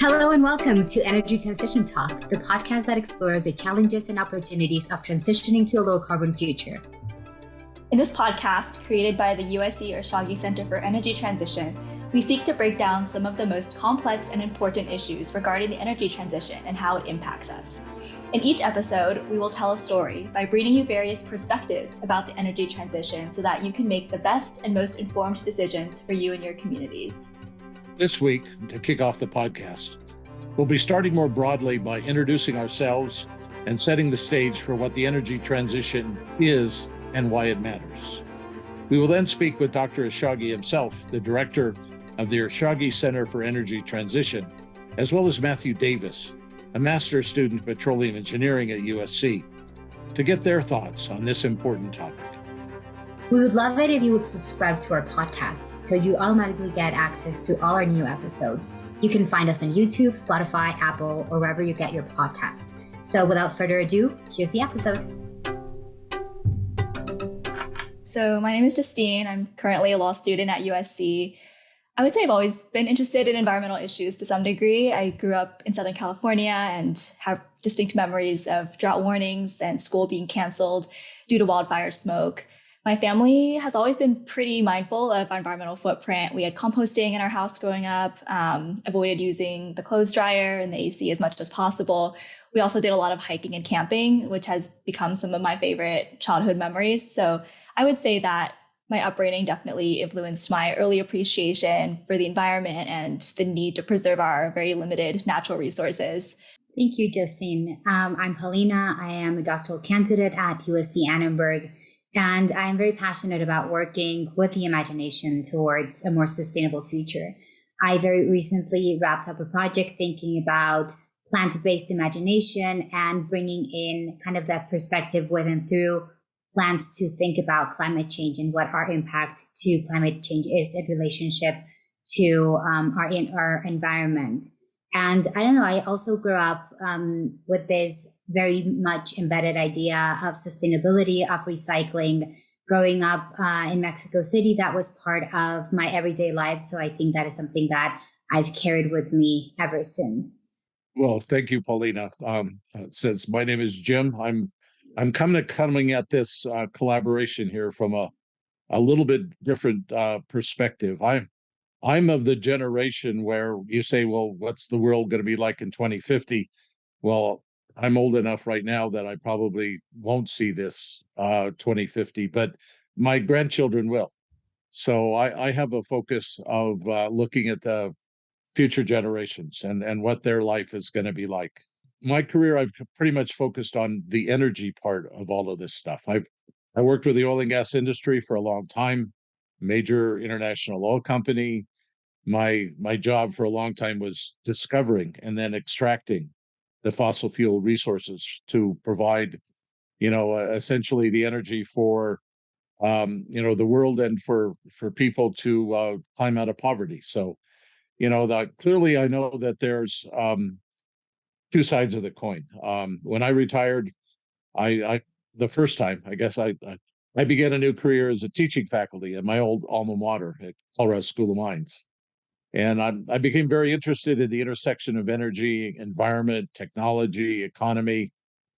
Hello and welcome to Energy Transition Talk, the podcast that explores the challenges and opportunities of transitioning to a low-carbon future. In this podcast, created by the USC Ershaghi Center for Energy Transition, we seek to break down some of the most complex and important issues regarding the energy transition and how it impacts us. In each episode, we will tell a story by bringing you various perspectives about the energy transition so that you can make the best and most informed decisions for you and your communities. This week, to kick off the podcast, we'll be starting more broadly by introducing ourselves and setting the stage for what the energy transition is and why it matters. We will then speak with Dr. Ershaghi himself, the director of the Ershaghi Center for Energy Transition, as well as Mathew Davis, a master's student in petroleum engineering at USC, to get their thoughts on this important topic. We would love it if you would subscribe to our podcast so you automatically get access to all our new episodes. You can find us on YouTube, Spotify, Apple, or wherever you get your podcasts. So without further ado, here's the episode. So my name is Justine. I'm currently a law student at USC. I would say I've always been interested in environmental issues to some degree. I grew up in Southern California and have distinct memories of drought warnings and school being canceled due to wildfire smoke. My family has always been pretty mindful of our environmental footprint. We had composting in our house growing up, avoided using the clothes dryer and the AC as much as possible. We also did a lot of hiking and camping, which has become some of my favorite childhood memories. So I would say that my upbringing definitely influenced my early appreciation for the environment and the need to preserve our very limited natural resources. Thank you, Justine. I'm Paulina. I am a doctoral candidate at USC Annenberg. And I'm very passionate about working with the imagination towards a more sustainable future. I very recently wrapped up a project thinking about plant-based imagination and bringing in kind of that perspective with and through plants to think about climate change and what our impact to climate change is in relationship to our environment. And I don't know, I also grew up with this very much embedded idea of sustainability, of recycling. Growing up in Mexico City, that was part of my everyday life. So I think that is something that I've carried with me ever since. Well, thank you, Paulina. Since my name is Jim, I'm coming at this collaboration here from a little bit different perspective. I'm of the generation where you say, well, what's the world going to be like in 2050? Well, I'm old enough right now that I probably won't see this 2050, but my grandchildren will. So I have a focus of looking at the future generations and what their life is going to be like. My career, I've pretty much focused on the energy part of all of this stuff. I worked with the oil and gas industry for a long time, major international oil company. My job for a long time was discovering and then extracting the fossil fuel resources to provide, essentially the energy for, the world and for people to climb out of poverty. So, that clearly I know that there's two sides of the coin. When I retired, I the first time, I guess I began a new career as a teaching faculty at my old alma mater at Colorado School of Mines. And I became very interested in the intersection of energy, environment, technology, economy.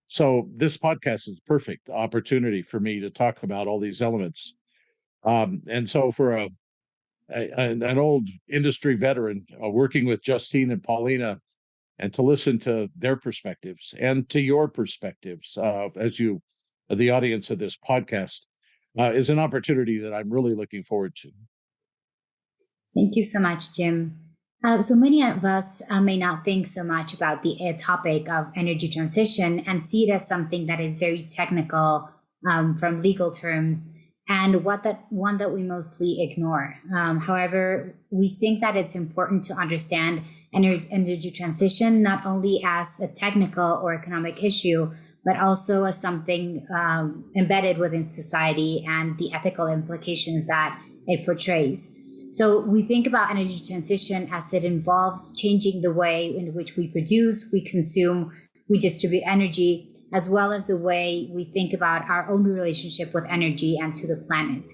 So this podcast is a perfect opportunity for me to talk about all these elements. And so for an old industry veteran working with Justine and Paulina, and to listen to their perspectives and to your perspectives as the audience of this podcast, is an opportunity that I'm really looking forward to. Thank you so much, Jim. So many of us may not think so much about the topic of energy transition and see it as something that is very technical from legal terms and one that we mostly ignore. However, we think that it's important to understand energy transition not only as a technical or economic issue, but also as something embedded within society and the ethical implications that it portrays. So we think about energy transition as it involves changing the way in which we produce, we consume, we distribute energy, as well as the way we think about our own relationship with energy and to the planet.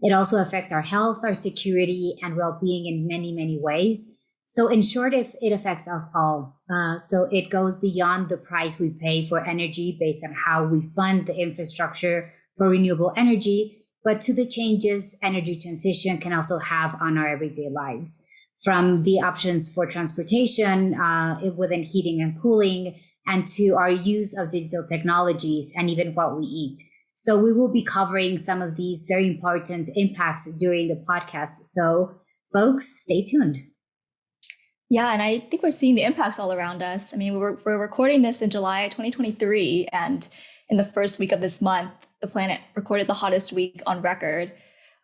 It also affects our health, our security, and well-being in many, many ways. So in short, if it affects us all. So it goes beyond the price we pay for energy based on how we fund the infrastructure for renewable energy, but to the changes energy transition can also have on our everyday lives, from the options for transportation within heating and cooling, and to our use of digital technologies and even what we eat. So we will be covering some of these very important impacts during the podcast. So folks, stay tuned. Yeah, and I think we're seeing the impacts all around us. I mean, we're recording this in July 2023, and in the first week of this month, the planet recorded the hottest week on record.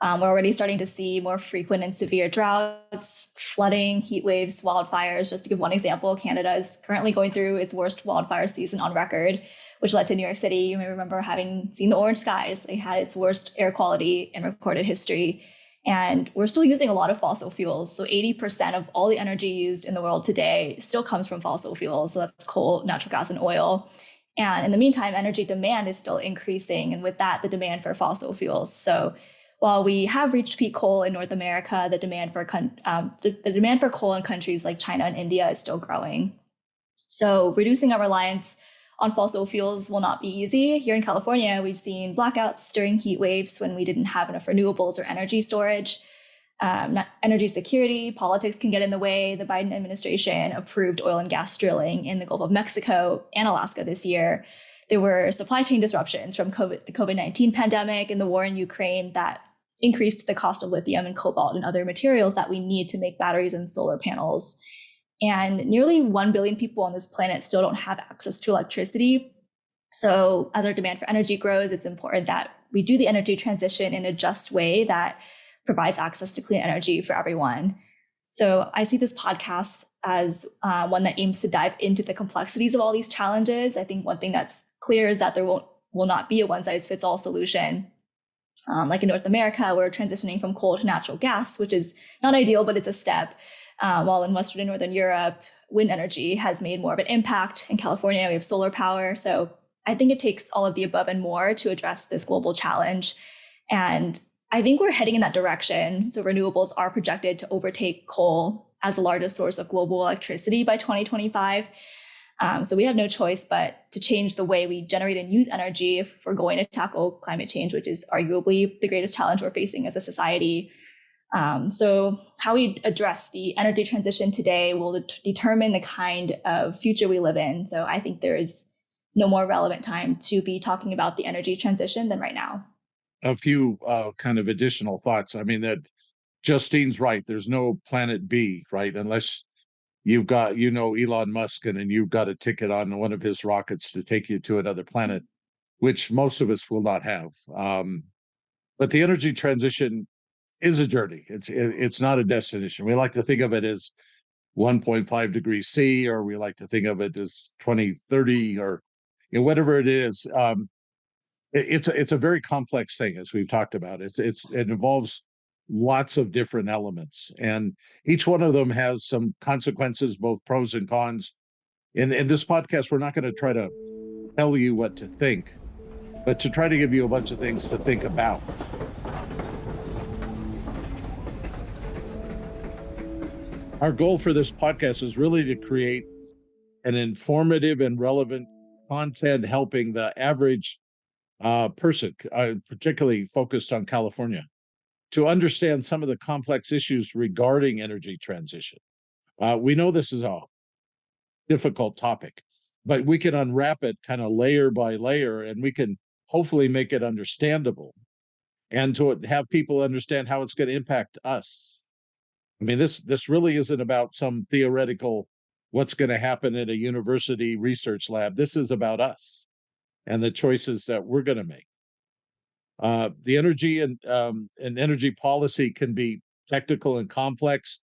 We're already starting to see more frequent and severe droughts, flooding, heat waves, wildfires. Just to give one example, Canada is currently going through its worst wildfire season on record, which led to New York City. You may remember having seen the orange skies. They had its worst air quality in recorded history. And we're still using a lot of fossil fuels. So 80% of all the energy used in the world today still comes from fossil fuels. So that's coal, natural gas, and oil. And in the meantime, energy demand is still increasing. And with that, the demand for fossil fuels. So while we have reached peak coal in North America, the demand for coal in countries like China and India is still growing. So reducing our reliance on fossil fuels will not be easy. Here in California, we've seen blackouts during heat waves when we didn't have enough renewables or energy storage. Energy security, politics can get in the way. The Biden administration approved oil and gas drilling in the Gulf of Mexico and Alaska this year. There were supply chain disruptions from the COVID-19 pandemic and the war in Ukraine that increased the cost of lithium and cobalt and other materials that we need to make batteries and solar panels. And nearly 1 billion people on this planet still don't have access to electricity. So as our demand for energy grows, it's important that we do the energy transition in a just way that provides access to clean energy for everyone. So I see this podcast as one that aims to dive into the complexities of all these challenges. I think one thing that's clear is that there will not be a one-size-fits-all solution. Like in North America, we're transitioning from coal to natural gas, which is not ideal, but it's a step. While in Western and Northern Europe, wind energy has made more of an impact. In California, we have solar power. So I think it takes all of the above and more to address this global challenge. And I think we're heading in that direction. So renewables are projected to overtake coal as the largest source of global electricity by 2025. So we have no choice but to change the way we generate and use energy if we're going to tackle climate change, which is arguably the greatest challenge we're facing as a society. So how we address the energy transition today will determine the kind of future we live in. So I think there is no more relevant time to be talking about the energy transition than right now. A few kind of additional thoughts. I mean, that Justine's right. There's no planet B, right? Unless you've got, Elon Musk and you've got a ticket on one of his rockets to take you to another planet, which most of us will not have. But the energy transition is a journey. It's not a destination. We like to think of it as 1.5 degrees C, or we like to think of it as 2030, or whatever it is. It's a very complex thing, as we've talked about. It involves lots of different elements, and each one of them has some consequences, both pros and cons. In this podcast, we're not going to try to tell you what to think, but to try to give you a bunch of things to think about. Our goal for this podcast is really to create an informative and relevant content helping the average person, particularly focused on California, to understand some of the complex issues regarding energy transition. We know this is a difficult topic, but we can unwrap it kind of layer by layer, and we can hopefully make it understandable and to have people understand how it's going to impact us. I mean, this really isn't about some theoretical what's going to happen in a university research lab. This is about us and the choices that we're going to make. The energy and energy policy can be technical and complex,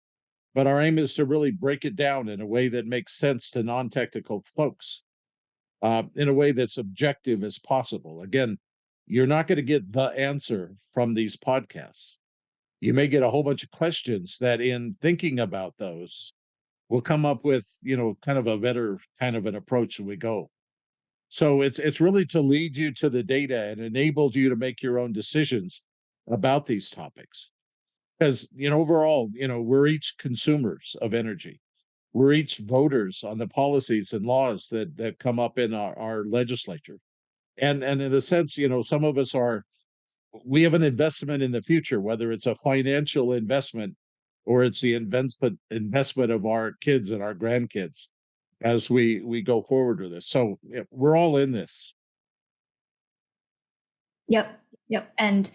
but our aim is to really break it down in a way that makes sense to non-technical folks, in a way that's objective as possible. Again, you're not going to get the answer from these podcasts. You may get a whole bunch of questions that, in thinking about those, we'll come up with, kind of a better kind of an approach as we go. So it's really to lead you to the data and enable you to make your own decisions about these topics. because, overall, we're each consumers of energy. We're each voters on the policies and laws that come up in our legislature. And in a sense, some of us we have an investment in the future, whether it's a financial investment or it's the investment of our kids and our grandkids as we go forward with this. So we're all in this. Yep. And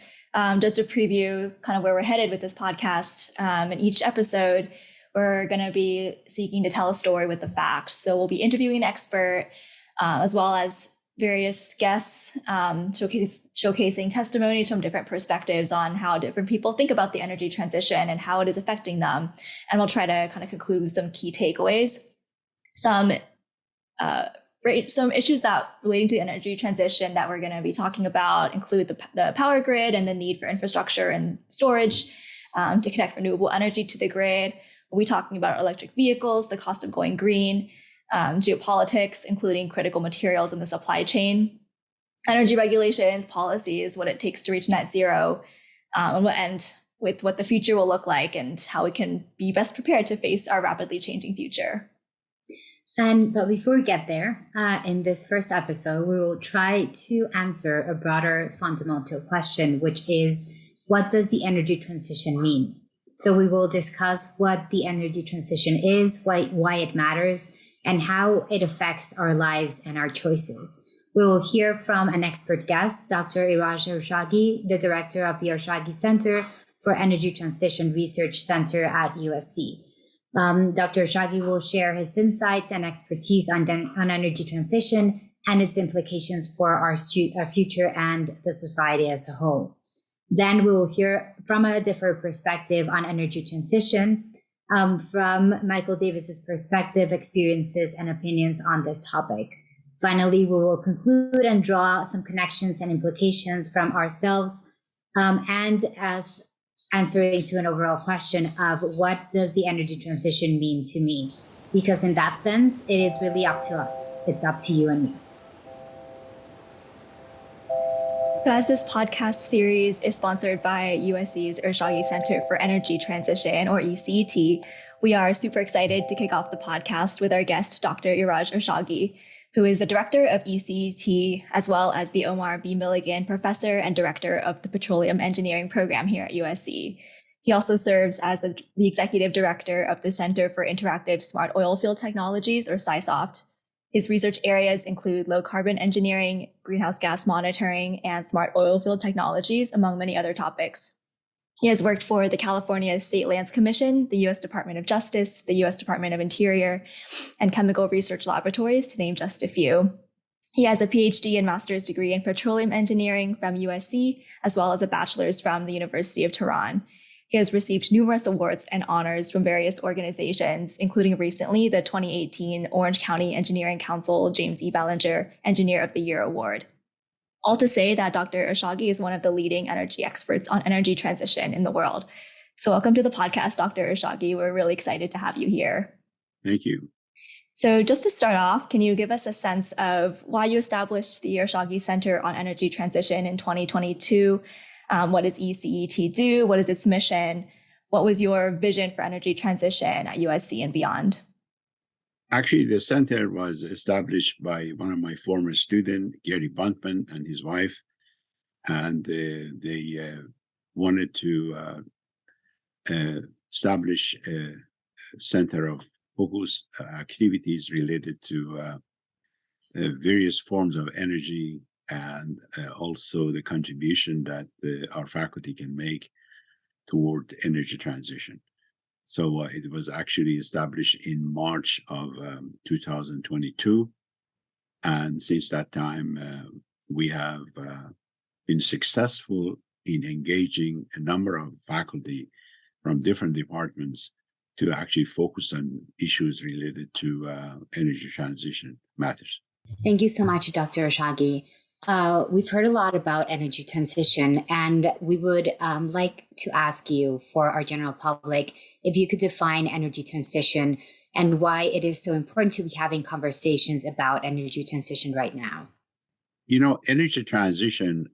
just to preview kind of where we're headed with this podcast, in each episode, we're going to be seeking to tell a story with the facts. So we'll be interviewing an expert, as well as various guests, showcasing testimonies from different perspectives on how different people think about the energy transition and how it is affecting them. And we'll try to kind of conclude with some key takeaways. Some issues that relating to the energy transition that we're going to be talking about include the power grid and the need for infrastructure and storage to connect renewable energy to the grid. We'll be talking about electric vehicles, the cost of going green, geopolitics, including critical materials in the supply chain, energy regulations, policies, what it takes to reach net zero, and we'll end with what the future will look like and how we can be best prepared to face our rapidly changing future. But before we get there, in this first episode, we will try to answer a broader fundamental question, which is, what does the energy transition mean? So we will discuss what the energy transition is, why it matters, and how it affects our lives and our choices. We will hear from an expert guest, Dr. Ershaghi, the director of the Ershaghi Center for Energy Transition Research Center at USC. Dr. Ershaghi will share his insights and expertise on energy transition and its implications for our future and the society as a whole. Then we will hear from a different perspective on energy transition, from Mathew Davis's perspective, experiences, and opinions on this topic. Finally, we will conclude and draw some connections and implications from ourselves, and as answering to an overall question of what does the energy transition mean to me? Because in that sense, it is really up to us. It's up to you and me. So as this podcast series is sponsored by USC's Ershaghi Center for Energy Transition, or E-CET, we are super excited to kick off the podcast with our guest, Dr. Ershaghi, who is the director of E-CET, as well as the Omar B. Milligan Professor and Director of the Petroleum Engineering Program here at USC. He also serves as the Executive Director of the Center for Interactive Smart Oilfield Technologies, or CISOFT. His research areas include low carbon engineering, greenhouse gas monitoring, and smart oilfield technologies, among many other topics. He has worked for the California State Lands Commission, the U.S. Department of Justice, the U.S. Department of Interior, and Chemical Research Laboratories, to name just a few. He has a PhD and master's degree in petroleum engineering from USC, as well as a bachelor's from the University of Tehran. He has received numerous awards and honors from various organizations, including recently the 2018 Orange County Engineering Council James E. Ballinger Engineer of the Year Award. All to say that Dr. Ershaghi is one of the leading energy experts on energy transition in the world. So welcome to the podcast, Dr. Ershaghi. We're really excited to have you here. Thank you. So just to start off, can you give us a sense of why you established the Ershaghi Center on Energy Transition in 2022? What does E-CET do? What is its mission? What was your vision for energy transition at USC and beyond? Actually, the center was established by one of my former students, Gary Buntman, and his wife, and they wanted to establish a center of focus activities related to various forms of energy and also the contribution that our faculty can make toward energy transition. So it was actually established in March of 2022. And since that time, we have been successful in engaging a number of faculty from different departments to actually focus on issues related to energy transition matters. Thank you so much, Dr. Ershaghi. We've heard a lot about energy transition, and we would like to ask you, for our general public, if you could define energy transition and why it is so important to be having conversations about energy transition right now. You know, energy transition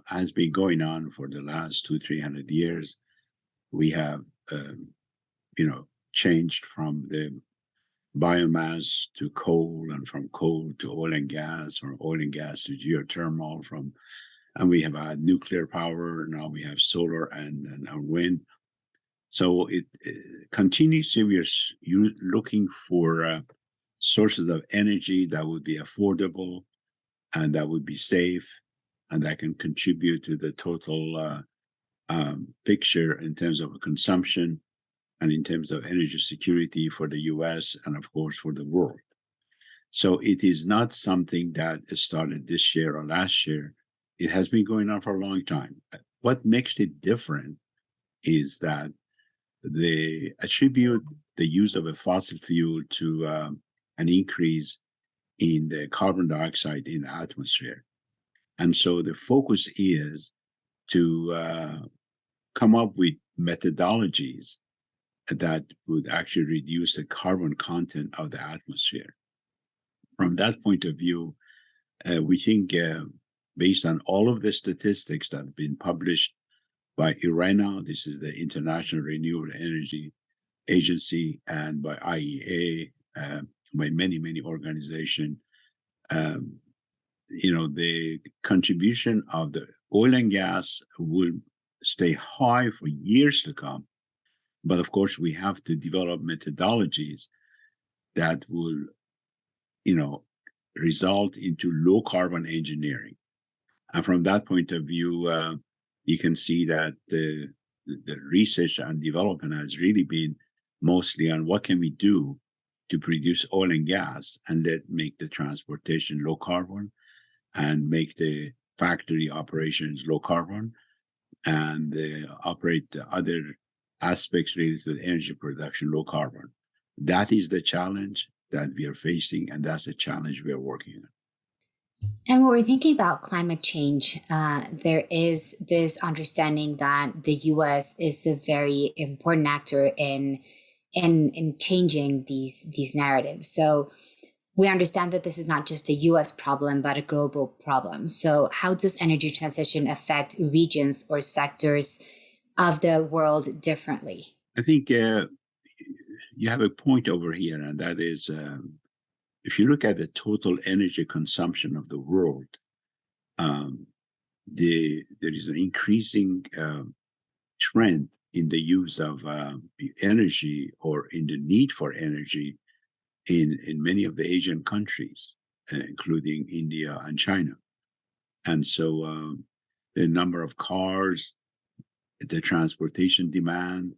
has been going on for the last 200-300 years. we have, changed from the biomass to coal, and from coal to oil and gas, from oil and gas to geothermal, and we have had nuclear power. Now we have solar and wind. So it continuously we are looking for sources of energy that would be affordable and that would be safe and that can contribute to the total picture in terms of consumption and in terms of energy security for the US and, of course, for the world. So it is not something that started this year or last year. It has been going on for a long time. What makes it different is that they attribute the use of a fossil fuel to an increase in the carbon dioxide in the atmosphere. And so the focus is to come up with methodologies that would actually reduce the carbon content of the atmosphere. From that point of view, we think based on all of the statistics that have been published by IRENA, this is the International Renewable Energy Agency, and by IEA, by many, many organizations, the contribution of the oil and gas will stay high for years to come. But of course, we have to develop methodologies that will, result into low carbon engineering. And from that point of view, you can see that the research and development has really been mostly on what can we do to produce oil and gas and make the transportation low carbon and make the factory operations low carbon and operate the other aspects related to the energy production low carbon. That is the challenge that we are facing, and that's the challenge we are working on. And when we're thinking about climate change, there is this understanding that the U.S. is a very important actor in changing these narratives. So we understand that this is not just a U.S. problem, but a global problem. So how does energy transition affect regions or sectors of the world differently? I think you have a point over here, and that is if you look at the total energy consumption of the world, there is an increasing trend in the use of energy or in the need for energy in many of the Asian countries, including India and China. And so the number of cars, the transportation demand,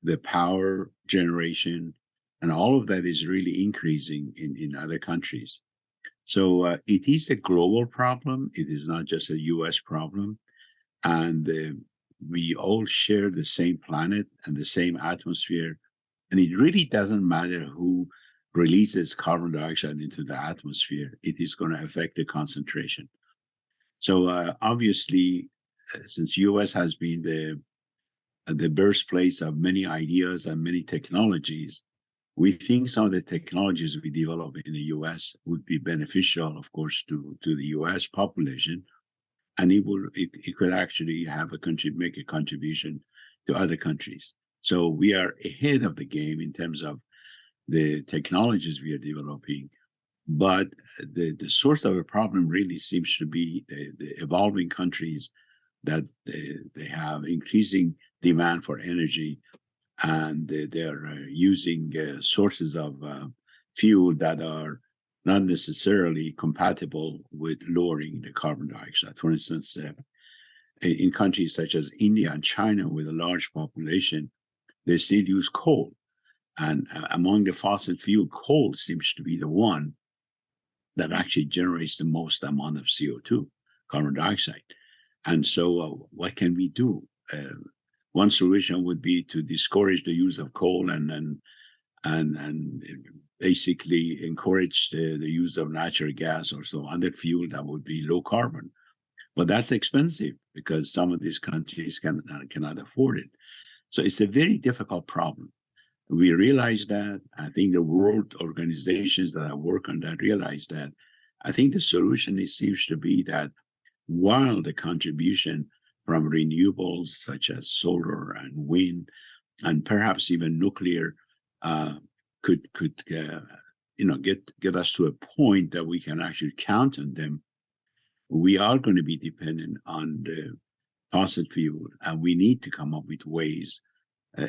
the power generation, and all of that is really increasing in other countries. So it is a global problem. It is not just a US problem. And we all share the same planet and the same atmosphere. And it really doesn't matter who releases carbon dioxide into the atmosphere. It is going to affect the concentration. So obviously, since US has been the birthplace of many ideas and many technologies, we think some of the technologies we develop in the US would be beneficial, of course, to the US population, and it could actually make a contribution to other countries. So we are ahead of the game in terms of the technologies we are developing, but the source of the problem really seems to be the evolving countries that they have increasing demand for energy, and they're using sources of fuel that are not necessarily compatible with lowering the carbon dioxide. For instance, in countries such as India and China with a large population, they still use coal. And among the fossil fuel, coal seems to be the one that actually generates the most amount of CO2, carbon dioxide. And so what can we do? One solution would be to discourage the use of coal and basically encourage the use of natural gas or some other fuel that would be low carbon. But that's expensive because some of these countries cannot afford it. So it's a very difficult problem. We realize that. I think the world organizations that have worked on that realize that. I think the solution seems to be that while the contribution from renewables such as solar and wind, and perhaps even nuclear could get us to a point that we can actually count on them. We are going to be dependent on the fossil fuel, and we need to come up with ways,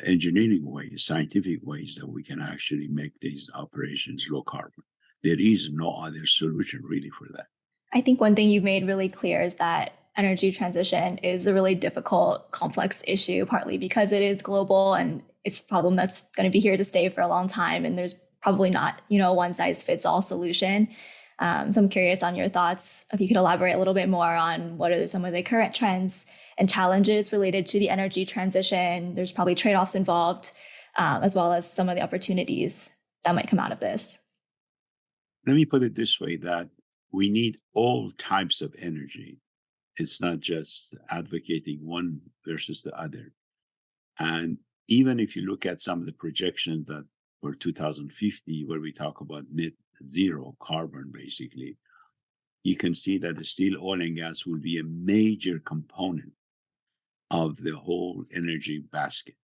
engineering ways, scientific ways that we can actually make these operations low carbon. There is no other solution really for that. I think one thing you've made really clear is that energy transition is a really difficult, complex issue, partly because it is global and it's a problem that's going to be here to stay for a long time. And there's probably not, one size fits all solution. So I'm curious on your thoughts, if you could elaborate a little bit more on what are some of the current trends and challenges related to the energy transition. There's probably trade-offs involved, as well as some of the opportunities that might come out of this. Let me put it this way, that we need all types of energy. It's not just advocating one versus the other. And even if you look at some of the projections that for 2050, where we talk about net zero carbon, basically, you can see that the steel, oil, and gas will be a major component of the whole energy basket.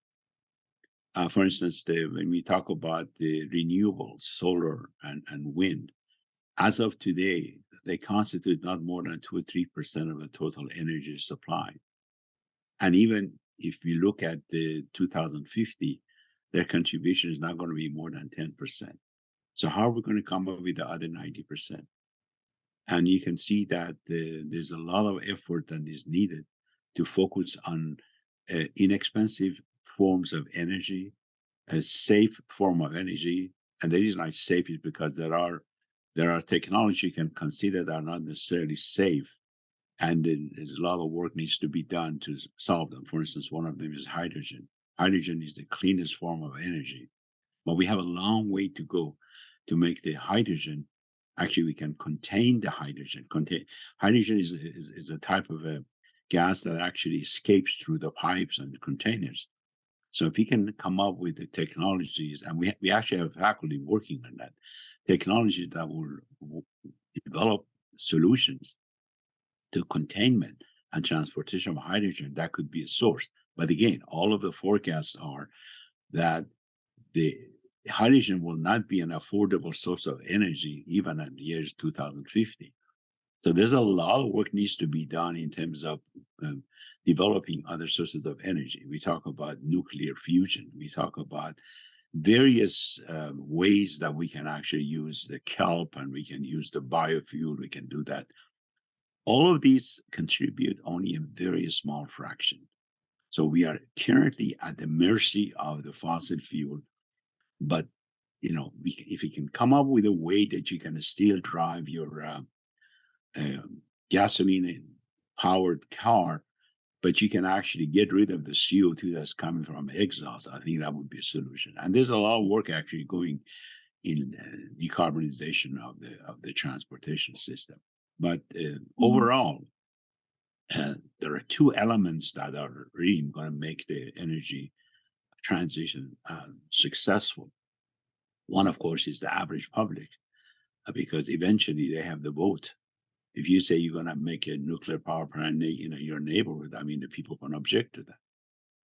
For instance, when we talk about the renewables, solar and wind, as of today, they constitute not more than 2 or 3% of the total energy supply. And even if we look at the 2050, their contribution is not going to be more than 10%. So how are we going to come up with the other 90%? And you can see that there's a lot of effort that is needed to focus on inexpensive forms of energy, a safe form of energy. And the reason I say safe is because there are technology you can consider that are not necessarily safe. And there's a lot of work needs to be done to solve them. For instance, one of them is hydrogen. Hydrogen is the cleanest form of energy, but we have a long way to go to make the hydrogen. Actually, we can contain the hydrogen. Hydrogen is a type of a gas that actually escapes through the pipes and the containers. So if we can come up with the technologies, and we actually have faculty working on that, technology that will develop solutions to containment and transportation of hydrogen, that could be a source. But again, all of the forecasts are that the hydrogen will not be an affordable source of energy even in the years 2050. So there's a lot of work needs to be done in terms of developing other sources of energy. We talk about nuclear fusion. We talk about various ways that we can actually use the kelp, and we can use the biofuel. We can do that. All of these contribute only a very small fraction. So we are currently at the mercy of the fossil fuel. But, if you can come up with a way that you can still drive your gasoline-powered car, but you can actually get rid of the CO2 that's coming from exhaust, I think that would be a solution. And there's a lot of work actually going in decarbonization of the transportation system. But overall, there are two elements that are really going to make the energy transition successful. One, of course, is the average public, because eventually they have the vote. If you say you're going to make a nuclear power plant in your neighborhood, the people can object to that.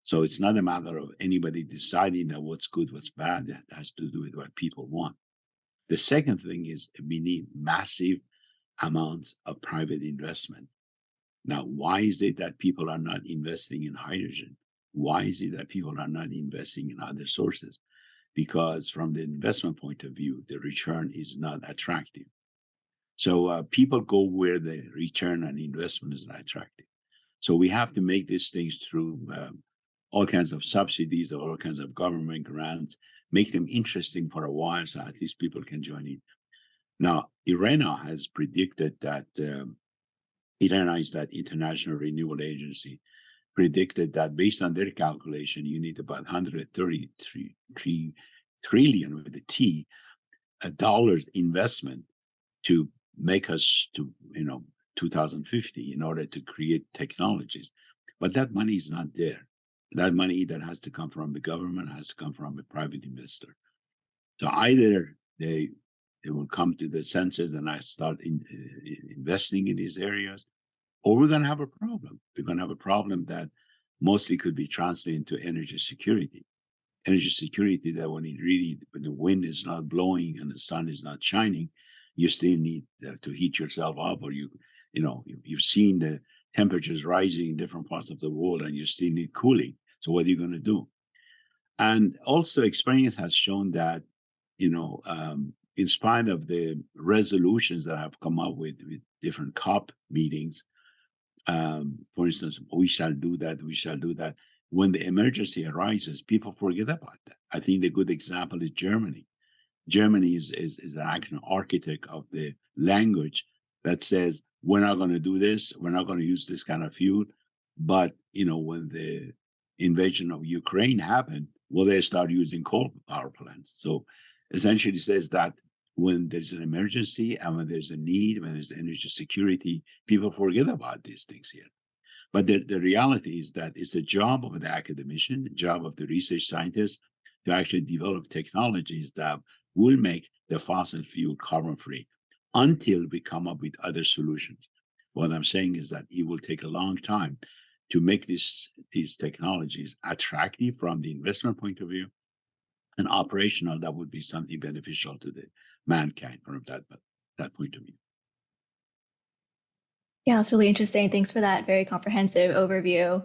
So it's not a matter of anybody deciding that what's good, what's bad. That has to do with what people want. The second thing is we need massive amounts of private investment. Now, why is it that people are not investing in hydrogen? Why is it that people are not investing in other sources? Because from the investment point of view, the return is not attractive. So people go where the return on investment is not attractive. So we have to make these things through all kinds of subsidies, or all kinds of government grants, make them interesting for a while so at least people can join in. Now, IRENA has predicted that, IRENA is that International Renewable Agency, predicted that based on their calculation, you need about 133 trillion with a T, dollars investment to make us to 2050 in order to create technologies. But that money is not there. That money either has to come from the government, has to come from a private investor. So either they will come to the senses and I start investing in these areas, or we're going to have a problem. We're going to have a problem that mostly could be translated into energy security. Energy security that when the wind is not blowing and the sun is not shining, you still need to heat yourself up, or you've seen the temperatures rising in different parts of the world and you still need cooling. So what are you going to do? And also experience has shown that, in spite of the resolutions that have come up with different COP meetings, for instance, we shall do that, we shall do that. When the emergency arises, people forget about that. I think the good example is Germany. Germany is an architect of the language that says, we're not going to do this, we're not going to use this kind of fuel. But, when the invasion of Ukraine happened, well, they start using coal power plants. So essentially says that when there's an emergency and when there's a need, when there's energy security, people forget about these things here. But the reality is that it's the job of the academician, the job of the research scientist to actually develop technologies that will make the fossil fuel carbon free until we come up with other solutions. What I'm saying is that it will take a long time to make these technologies attractive from the investment point of view, and operational that would be something beneficial to the mankind from that point of view. Yeah, that's really interesting. Thanks for that very comprehensive overview.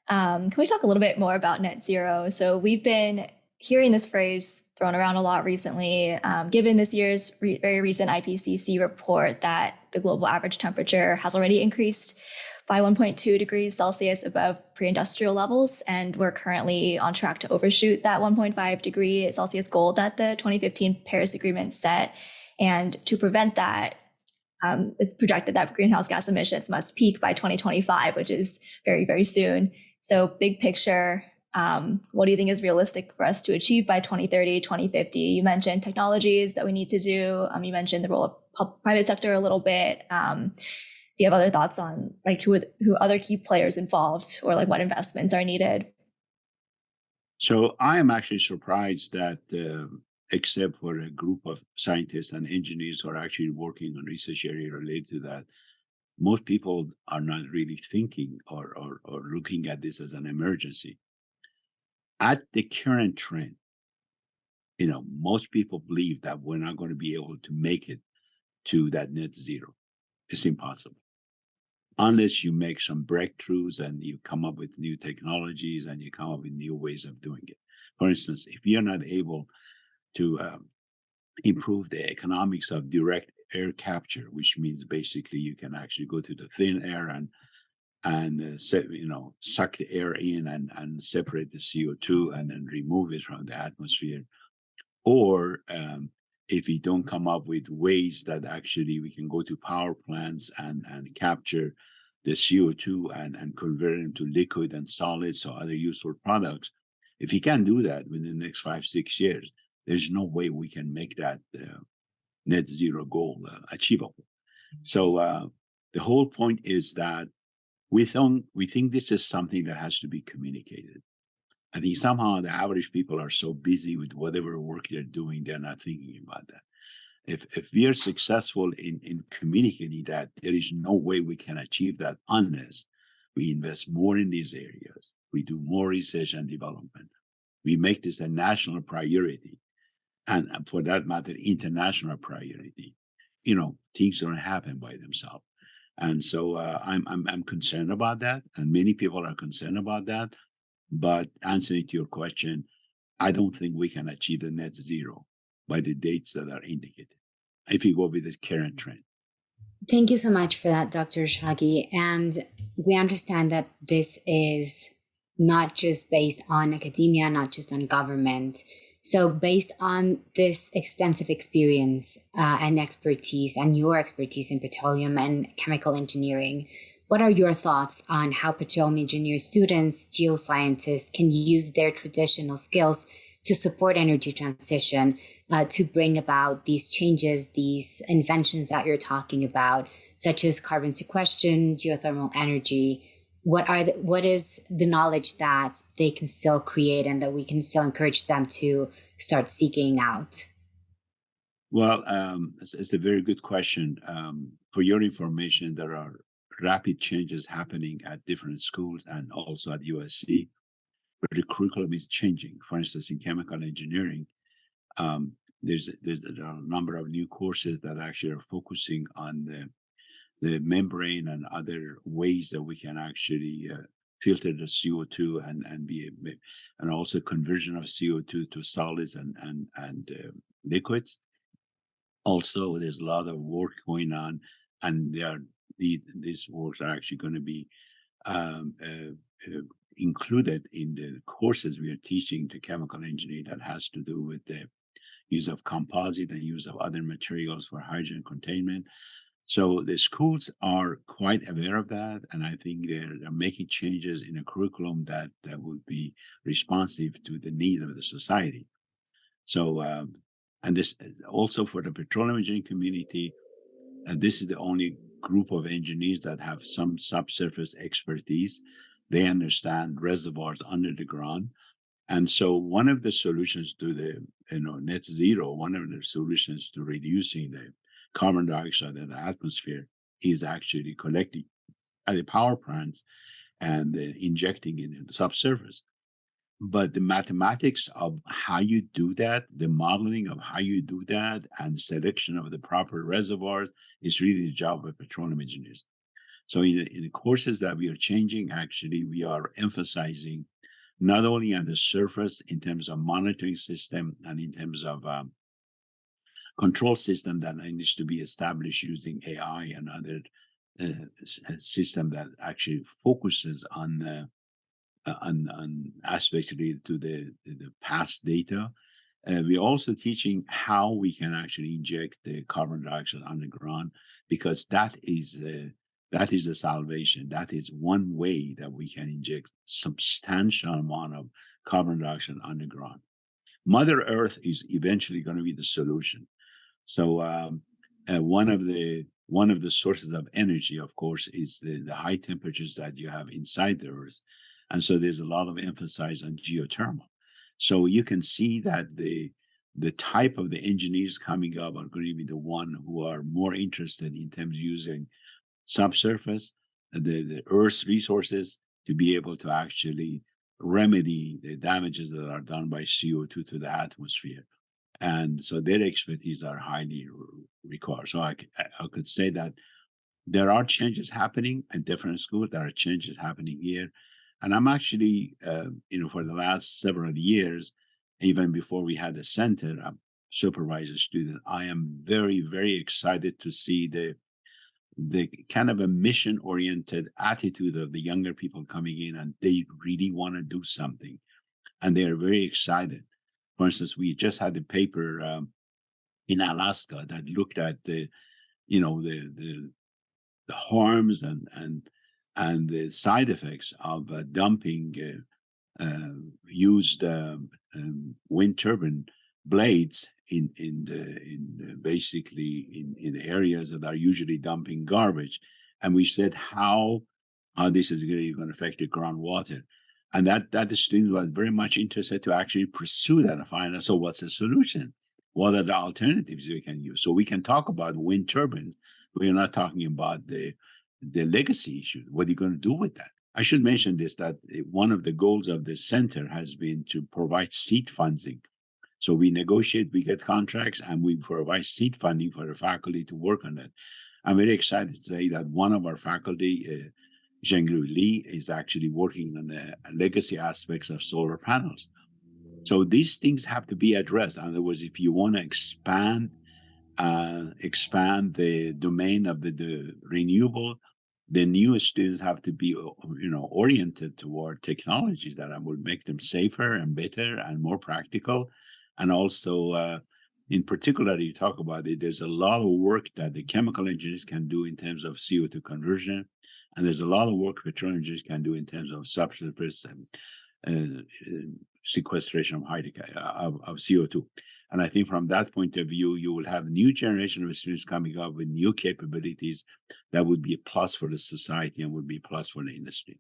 Can we talk a little bit more about net zero? So we've been hearing this phrase thrown around a lot recently, given this year's very recent IPCC report that the global average temperature has already increased by 1.2 degrees Celsius above pre-industrial levels. And we're currently on track to overshoot that 1.5 degree Celsius goal that the 2015 Paris Agreement set. And to prevent that, it's projected that greenhouse gas emissions must peak by 2025, which is very, very soon. So big picture, what do you think is realistic for us to achieve by 2030, 2050? You mentioned technologies that we need to do. You mentioned the role of private sector a little bit. Do you have other thoughts on who other key players involved, or what investments are needed? So I am actually surprised that except for a group of scientists and engineers who are actually working on research area related to that, most people are not really thinking or looking at this as an emergency. At the current trend, most people believe that we're not going to be able to make it to that net zero. It's impossible. Unless you make some breakthroughs and you come up with new technologies and you come up with new ways of doing it. For instance, if you're not able to improve the economics of direct air capture, which means basically you can actually go to the thin air and suck the air in and separate the CO2 and then remove it from the atmosphere. Or if we don't come up with ways that actually we can go to power plants and capture the CO2 and convert it into liquid and solids or other useful products, if you can't do that within the next 5-6 years, there's no way we can make that net zero goal achievable. So the whole point is that we think this is something that has to be communicated. I think somehow the average people are so busy with whatever work they're doing, they're not thinking about that. If we are successful in communicating that, there is no way we can achieve that unless we invest more in these areas, we do more research and development, we make this a national priority, and for that matter, international priority. Things don't happen by themselves. And so I'm concerned about that, and many people are concerned about that. But answering to your question, I don't think we can achieve the net zero by the dates that are indicated, if you go with the current trend. Thank you so much for that, Dr. Ershaghi. And we understand that this is not just based on academia, not just on government. So based on this extensive experience and expertise, and your expertise in petroleum and chemical engineering, what are your thoughts on how petroleum engineer students, geoscientists can use their traditional skills to support energy transition, to bring about these changes, these inventions that you're talking about, such as carbon sequestration, geothermal energy? What is the knowledge that they can still create and that we can still encourage them to start seeking out? Well, it's a very good question. For your information, there are rapid changes happening at different schools and also at USC, where the curriculum is changing. For instance, in chemical engineering, there are a number of new courses that actually are focusing on the membrane and other ways that we can actually filter the CO2 and also conversion of CO2 to solids and liquids. Also, there's a lot of work going on, and these works are actually going to be included in the courses we are teaching to chemical engineering that has to do with the use of composite and use of other materials for hydrogen containment. So the schools are quite aware of that, and I think they're making changes in a curriculum that would be responsive to the need of the society. So, and this also for the petroleum engineering community, this is the only group of engineers that have some subsurface expertise. They understand reservoirs under the ground. And so one of the solutions to the net zero, one of the solutions to reducing the carbon dioxide in the atmosphere is actually collecting at the power plants and injecting it into the subsurface. But the mathematics of how you do that, the modeling of how you do that, and selection of the proper reservoirs is really the job of petroleum engineers. So in the courses that we are changing, actually, we are emphasizing not only on the surface in terms of monitoring system and in terms of control system that needs to be established using AI and other system that actually focuses on aspects related to the past data. We're also teaching how we can actually inject the carbon dioxide underground, because that is the salvation. That is one way that we can inject substantial amount of carbon dioxide underground. Mother Earth is eventually going to be the solution. So one of the sources of energy, of course, is the high temperatures that you have inside the Earth. And so there's a lot of emphasis on geothermal. So you can see that the type of the engineers coming up are going to be the one who are more interested in terms of using subsurface, the Earth's resources to be able to actually remedy the damages that are done by CO2 to the atmosphere. And so their expertise are highly required. So I could say that there are changes happening at different schools. There are changes happening here. And I'm actually, for the last several years, even before we had the center, I supervise a student. I am very, very excited to see the kind of a mission-oriented attitude of the younger people coming in, and they really want to do something. And they are very excited. For instance, we just had a paper in Alaska that looked at the harms and the side effects of dumping used wind turbine blades basically in areas that are usually dumping garbage. And we said how this is going to affect the groundwater. And that the student was very much interested to actually pursue that and find out, so what's the solution? What are the alternatives we can use? So we can talk about wind turbines, but we're not talking about the legacy issue. What are you going to do with that? I should mention this, that one of the goals of the center has been to provide seed funding. So we negotiate, we get contracts, and we provide seed funding for the faculty to work on that. I'm very excited to say that one of our faculty, Zhengru Li, is actually working on the legacy aspects of solar panels. So these things have to be addressed. In other words, if you want to expand the domain of the renewable, the new students have to be oriented toward technologies that will make them safer and better and more practical. And also, in particular, you talk about it, there's a lot of work that the chemical engineers can do in terms of CO2 conversion. And there's a lot of work petroleum engineers can do in terms of subsurface and sequestration of CO2. And I think from that point of view, you will have new generation of students coming up with new capabilities that would be a plus for the society and would be a plus for the industry.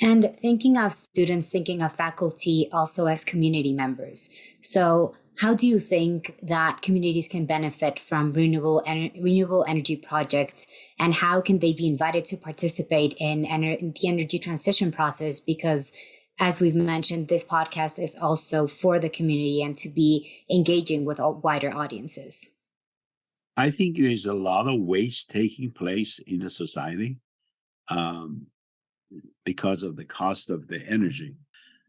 And thinking of students, thinking of faculty also as community members. So, how do you think that communities can benefit from renewable energy projects, and how can they be invited to participate in the energy transition process? Because, as we've mentioned, this podcast is also for the community and to be engaging with wider audiences. I think there's a lot of waste taking place in the society um, because of the cost of the energy.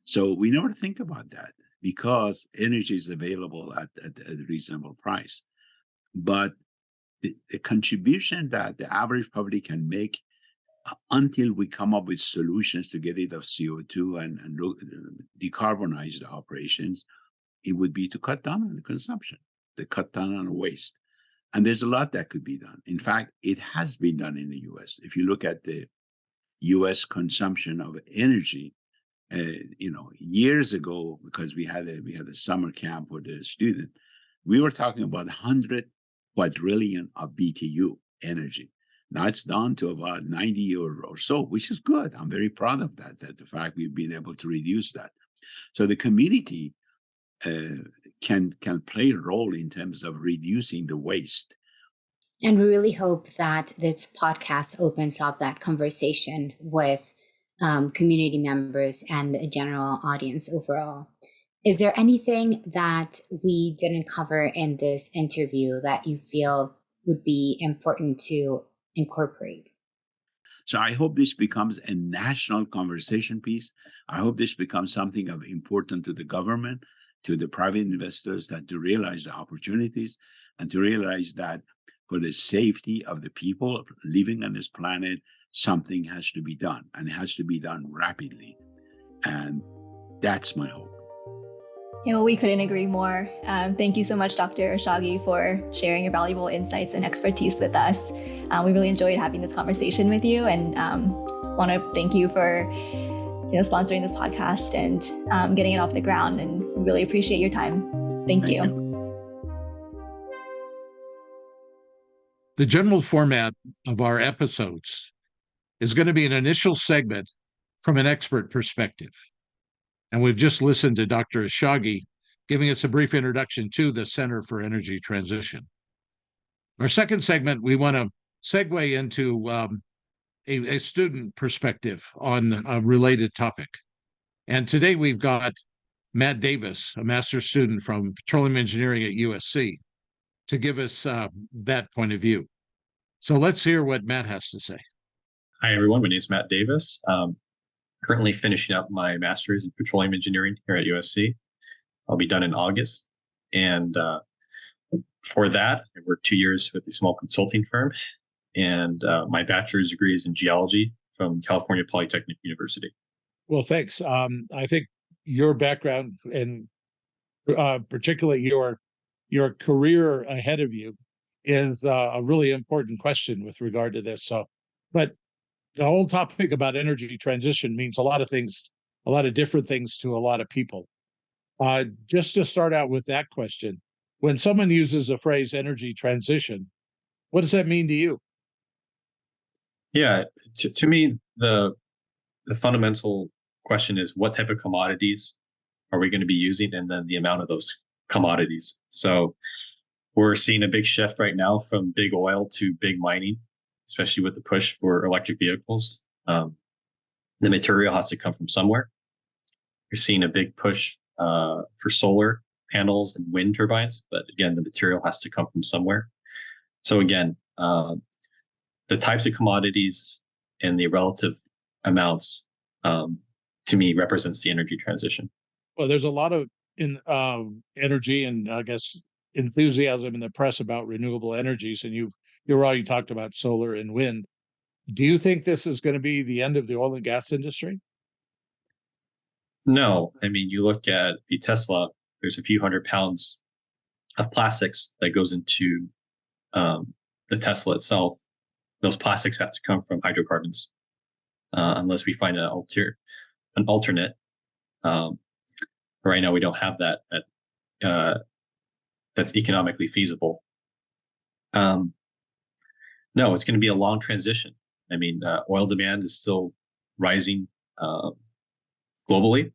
So we never think about that because energy is available at a reasonable price. But the contribution that the average public can make until we come up with solutions to get rid of CO2 and decarbonize the operations, it would be to cut down on the consumption, to cut down on waste. And there's a lot that could be done. In fact, it has been done in the US. If you look at the US consumption of energy, years ago, because we had a summer camp with a student, we were talking about 100 quadrillion of BTU energy. Now it's down to about 90 or so, which is good. I'm very proud of that the fact we've been able to reduce that. So the community can play a role in terms of reducing the waste. And we really hope that this podcast opens up that conversation with community members and a general audience overall. Is there anything that we didn't cover in this interview that you feel would be important to incorporate? So I hope this becomes a national conversation piece. I hope this becomes something of important to the government, to the private investors, that to realize the opportunities and to realize that for the safety of the people living on this planet, something has to be done, and it has to be done rapidly. And that's my hope. Yeah, well, we couldn't agree more. Thank you so much, Dr. Ershaghi, for sharing your valuable insights and expertise with us. We really enjoyed having this conversation with you, and want to thank you for sponsoring this podcast and getting it off the ground. And we really appreciate your time. Thank you. The general format of our episodes is going to be an initial segment from an expert perspective. And we've just listened to Dr. Ershaghi giving us a brief introduction to the Center for Energy Transition. Our second segment, we want to segue into a student perspective on a related topic. And today we've got Matt Davis, a master's student from petroleum engineering at USC, to give us that point of view. So let's hear what Matt has to say. Hi, everyone. My name is Matt Davis. Currently finishing up my master's in petroleum engineering here at USC. I'll be done in August. And for that, I worked 2 years with a small consulting firm. And my bachelor's degree is in geology from California Polytechnic University. Well, thanks. I think your background and particularly your career ahead of you is a really important question with regard to this. So, but the whole topic about energy transition means a lot of things, a lot of different things to a lot of people. Just to start out with that question, when someone uses the phrase energy transition, what does that mean to you? Yeah, to me, the fundamental question is what type of commodities are we going to be using, and then the amount of those commodities. So we're seeing a big shift right now from big oil to big mining, especially with the push for electric vehicles. The material has to come from somewhere. You're seeing a big push for solar panels and wind turbines, but again, the material has to come from somewhere. So again, the types of commodities and the relative amounts, to me, represents the energy transition. Well, there's a lot of energy and I guess enthusiasm in the press about renewable energies, and you already talked about solar and wind. Do you think this is going to be the end of the oil and gas industry? No, I mean, you look at the Tesla, there's a few 100 pounds of plastics that goes into the Tesla itself. Those plastics have to come from hydrocarbons, unless we find an alternate. Right now, we don't have that that's economically feasible. No, it's going to be a long transition. I mean, oil demand is still rising globally.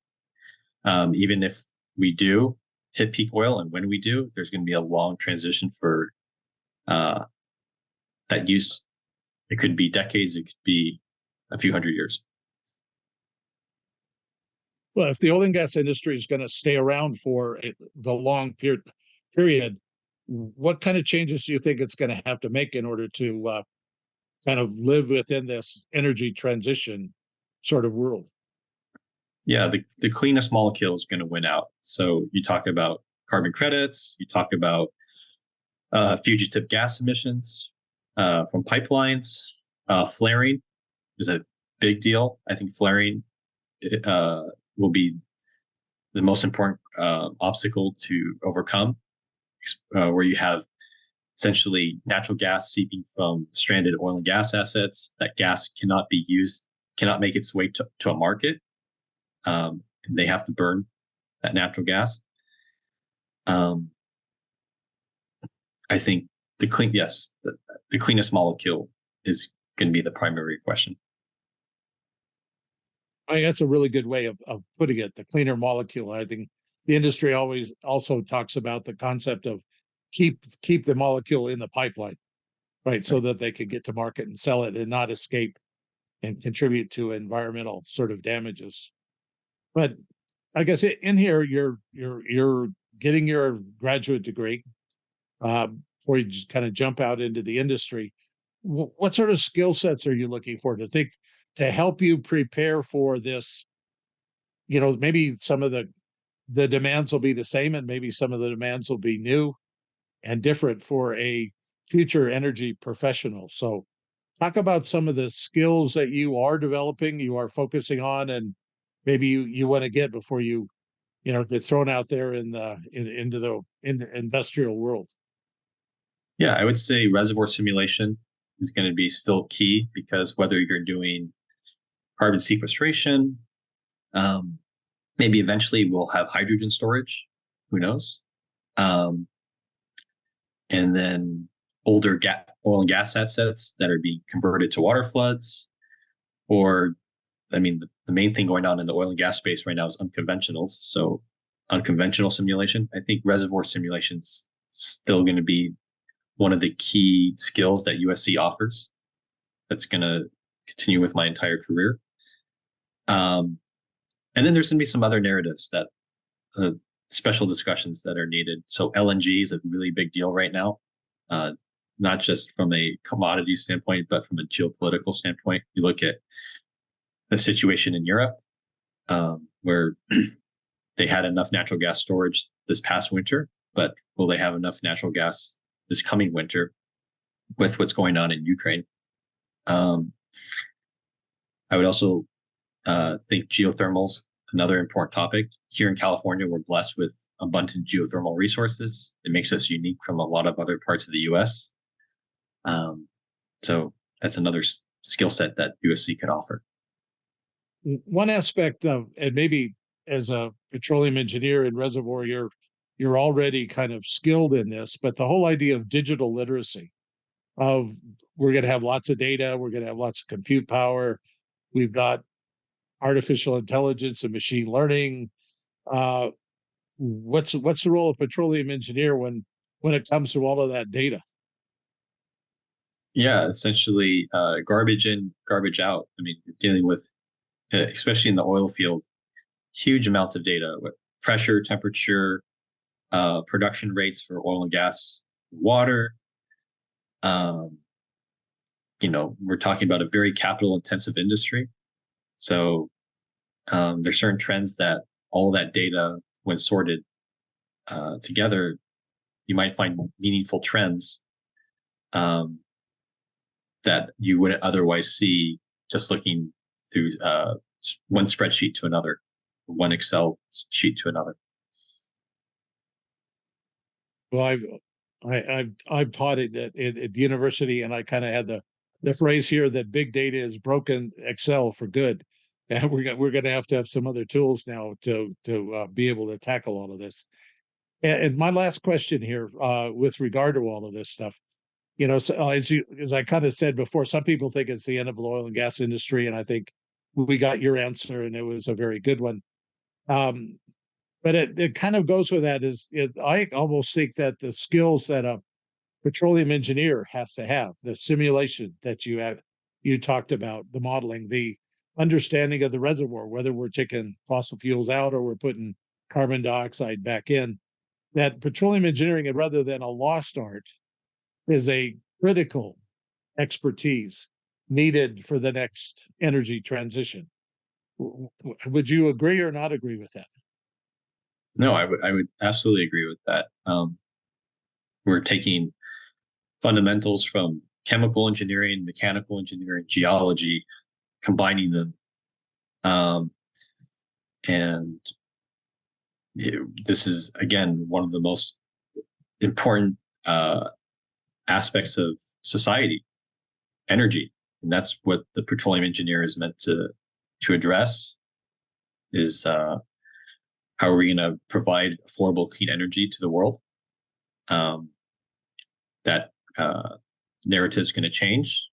Even if we do hit peak oil, and when we do, there's going to be a long transition for that use. It could be decades, it could be a few hundred years. Well, if the oil and gas industry is going to stay around for the long period, what kind of changes do you think it's going to have to make in order to kind of live within this energy transition sort of world? Yeah, the cleanest molecule is going to win out. So you talk about carbon credits, you talk about fugitive gas emissions from pipelines. Flaring is a big deal. I think flaring will be the most important obstacle to overcome, where you have essentially natural gas seeping from stranded oil and gas assets. That gas cannot be used, cannot make its way to a market. And they have to burn that natural gas. I think the cleanest molecule is going to be the primary question. I think that's a really good way of putting it, the cleaner molecule. I think the industry always also talks about the concept of keep the molecule in the pipeline, right? So that they can get to market and sell it and not escape and contribute to environmental sort of damages. But I guess in here, you're getting your graduate degree before you just kind of jump out into the industry. What sort of skill sets are you looking for to help you prepare for this? You know, maybe some of the demands will be the same, and maybe some of the demands will be new and different for a future energy professional. So talk about some of the skills that you are developing, you are focusing on, and maybe you want to get before you get thrown out there into the industrial world. Yeah, I would say reservoir simulation is going to be still key, because whether you're doing carbon sequestration, maybe eventually we'll have hydrogen storage, who knows? And then older oil and gas assets that are being converted to water floods. Or, I mean, the main thing going on in the oil and gas space right now is unconventionals. So unconventional simulation. I think reservoir simulation is still going to be one of the key skills that USC offers. That's going to continue with my entire career. And then there's going to be some other narratives that special discussions that are needed. So LNG is a really big deal right now, not just from a commodity standpoint, but from a geopolitical standpoint. You look at the situation in Europe, where they had enough natural gas storage this past winter, but will they have enough natural gas this coming winter with what's going on in Ukraine? I would also think geothermal's another important topic. Here in California, we're blessed with abundant geothermal resources. It makes us unique from a lot of other parts of the US. So that's another skill set that USC could offer. One aspect of, and maybe as a petroleum engineer in reservoir, you're already kind of skilled in this, but the whole idea of digital literacy, of we're going to have lots of data, we're going to have lots of compute power, we've got artificial intelligence and machine learning. What's the role of petroleum engineer when it comes to all of that data? Yeah, essentially garbage in, garbage out. I mean, you're dealing with, especially in the oil field, huge amounts of data with pressure, temperature, production rates for oil and gas, water. We're talking about a very capital intensive industry. So there's certain trends that all that data, when sorted together, you might find meaningful trends that you wouldn't otherwise see just looking through one spreadsheet to another, one Excel sheet to another. Well, I've taught it at university, and I kind of had the phrase here that big data is broken Excel for good, and we're going to have some other tools now to be able to tackle all of this. And my last question here, with regard to all of this stuff, so as I kind of said before, some people think it's the end of the oil and gas industry, and I think we got your answer, and it was a very good one. But it kind of goes with that I almost think that the skills that a petroleum engineer has to have, the simulation that you talked about, the modeling, the understanding of the reservoir, whether we're taking fossil fuels out or we're putting carbon dioxide back in, that petroleum engineering, rather than a lost art, is a critical expertise needed for the next energy transition. Would you agree or not agree with that? No, I would absolutely agree with that. We're taking fundamentals from chemical engineering, mechanical engineering, geology, combining them. And this is, again, one of the most important aspects of society, energy. And that's what the petroleum engineer is meant to address, is how are we going to provide affordable clean energy to the world? That narrative is going to change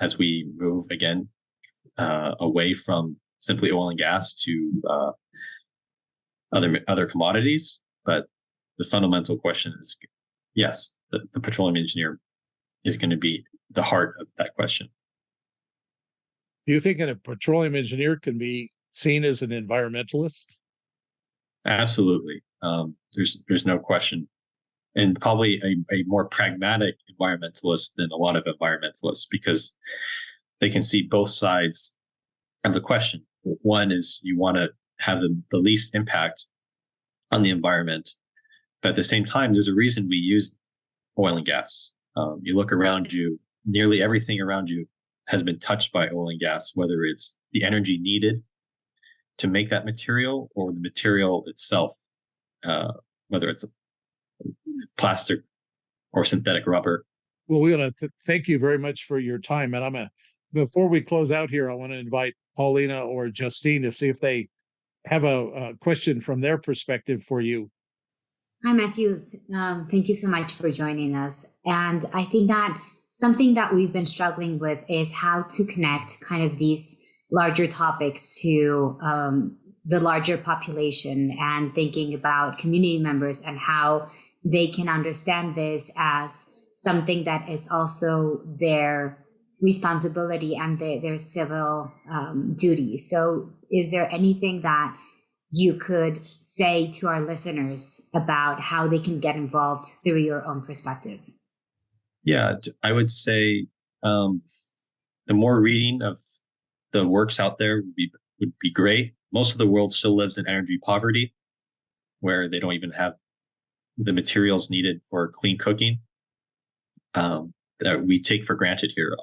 as we move again away from simply oil and gas to other commodities. But the fundamental question is, yes, the petroleum engineer is going to be the heart of that question. Do you think that a petroleum engineer can be seen as an environmentalist? Absolutely. There's no question. And probably a more pragmatic environmentalist than a lot of environmentalists, because they can see both sides of the question. One is you want to have the least impact on the environment, but at the same time, there's a reason we use oil and gas. You look around you, nearly everything around you has been touched by oil and gas, whether it's the energy needed to make that material or the material itself, whether it's plastic or synthetic rubber. Well, we want to thank you very much for your time. And before we close out here, I want to invite Paulina or Justine to see if they have a question from their perspective for you. Hi, Matthew. Thank you so much for joining us. And I think that something that we've been struggling with is how to connect kind of these larger topics to the larger population, and thinking about community members and how they can understand this as something that is also their responsibility and their civil duty. So is there anything that you could say to our listeners about how they can get involved through your own perspective? Yeah, I would say the more reading of the works out there would be great. Most of the world still lives in energy poverty, where they don't even have the materials needed for clean cooking, that we take for granted here,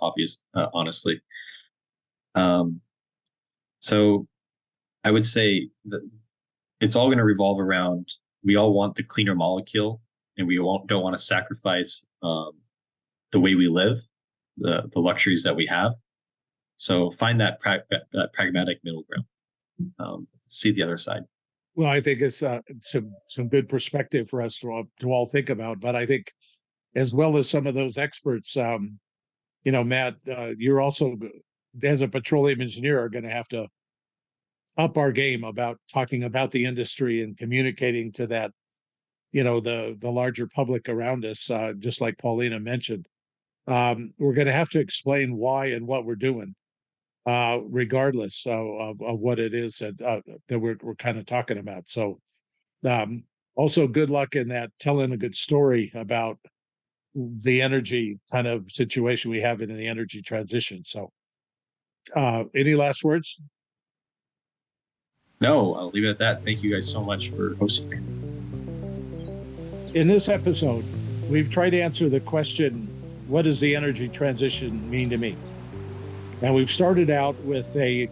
honestly. So I would say that it's all going to revolve around, we all want the cleaner molecule, and we don't want to sacrifice the way we live, the luxuries that we have. So find that pragmatic middle ground. See the other side. Well, I think it's some good perspective for us to all think about. But I think, as well as some of those experts, Matt, you're also, as a petroleum engineer, are going to have to up our game about talking about the industry and communicating to that, the larger public around us, just like Paulina mentioned. We're going to have to explain why and what we're doing, regardless of what it is that we're kind of talking about. So also good luck in that, telling a good story about the energy kind of situation we have in the energy transition. So any last words? No, I'll leave it at that. Thank you guys so much for hosting me. In this episode, we've tried to answer the question, what does the energy transition mean to me? And we've started out with a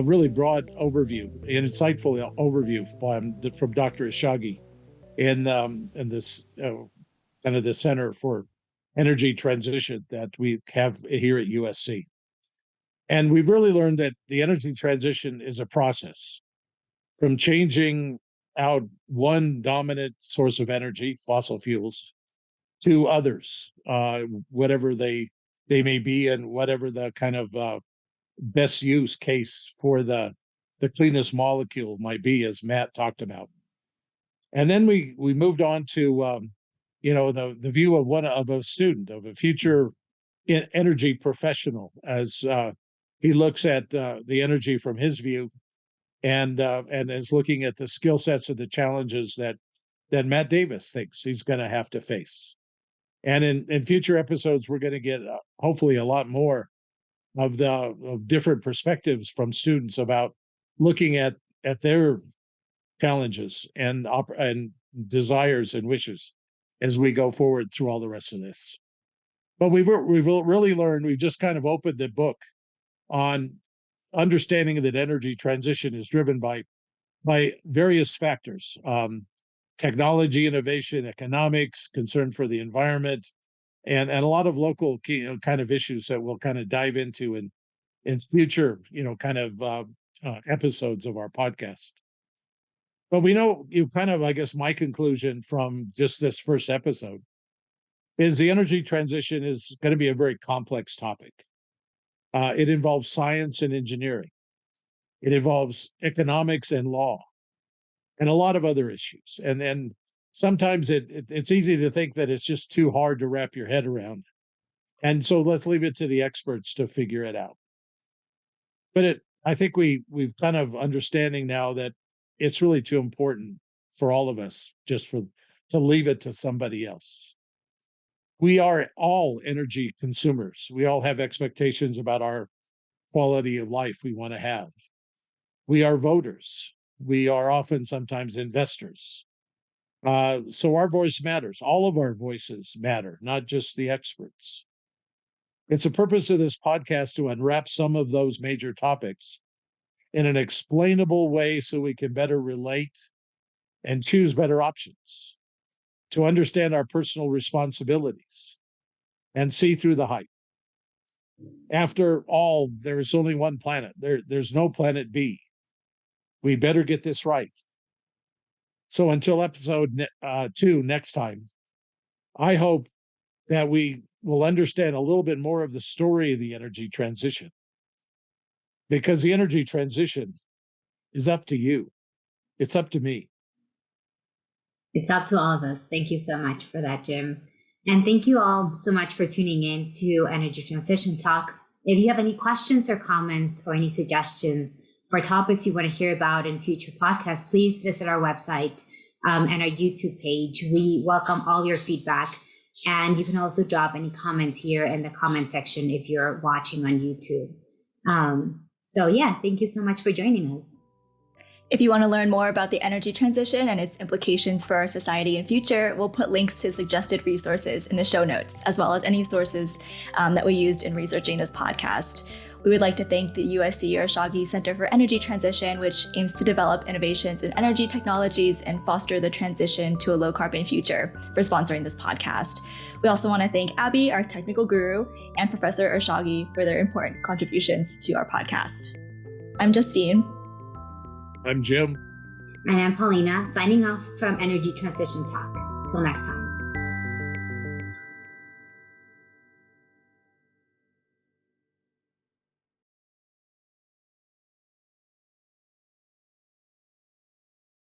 really broad overview, an insightful overview from Dr. Ershaghi in this kind of the Center for Energy Transition that we have here at USC. And we've really learned that the energy transition is a process from changing out one dominant source of energy, fossil fuels, to others, whatever they may be, and whatever the kind of best use case for the cleanest molecule might be, as Matt talked about. And then we moved on to the view of a student, of a future energy professional, as he looks at the energy from his view, and is looking at the skill sets and the challenges that Matt Davis thinks he's going to have to face. And in future episodes, we're going to get hopefully a lot more of different perspectives from students about looking at their challenges and desires and wishes as we go forward through all the rest of this. But we've really learned, we've just kind of opened the book on understanding that energy transition is driven by various factors, technology, innovation, economics, concern for the environment, and a lot of local kind of issues that we'll kind of dive into in future episodes of our podcast. But we know I guess my conclusion from just this first episode is the energy transition is going to be a very complex topic. It involves science and engineering. It involves economics and law, and a lot of other issues. And sometimes it's easy to think that it's just too hard to wrap your head around. And so let's leave it to the experts to figure it out. But I think we've kind of understanding now that it's really too important for all of us just to leave it to somebody else. We are all energy consumers. We all have expectations about our quality of life we want to have. We are voters. We are often sometimes investors. So our voice matters. All of our voices matter, not just the experts. It's the purpose of this podcast to unwrap some of those major topics in an explainable way so we can better relate and choose better options, to understand our personal responsibilities and see through the hype. After all, there is only one planet. There's no planet B. We better get this right. So until episode 2 next time, I hope that we will understand a little bit more of the story of the energy transition, because the energy transition is up to you. It's up to me. It's up to all of us. Thank you so much for that, Jim. And thank you all so much for tuning in to Energy Transition Talk. If you have any questions or comments or any suggestions for topics you want to hear about in future podcasts, please visit our website and our YouTube page. We welcome all your feedback. And you can also drop any comments here in the comment section if you're watching on YouTube. Thank you so much for joining us. If you want to learn more about the energy transition and its implications for our society and future, we'll put links to suggested resources in the show notes, as well as any sources that we used in researching this podcast. We would like to thank the USC Ershaghi Center for Energy Transition, which aims to develop innovations in energy technologies and foster the transition to a low-carbon future, for sponsoring this podcast. We also want to thank Abby, our technical guru, and Professor Ershaghi for their important contributions to our podcast. I'm Justine. I'm Jim. And I'm Paulina, signing off from Energy Transition Talk. Till next time.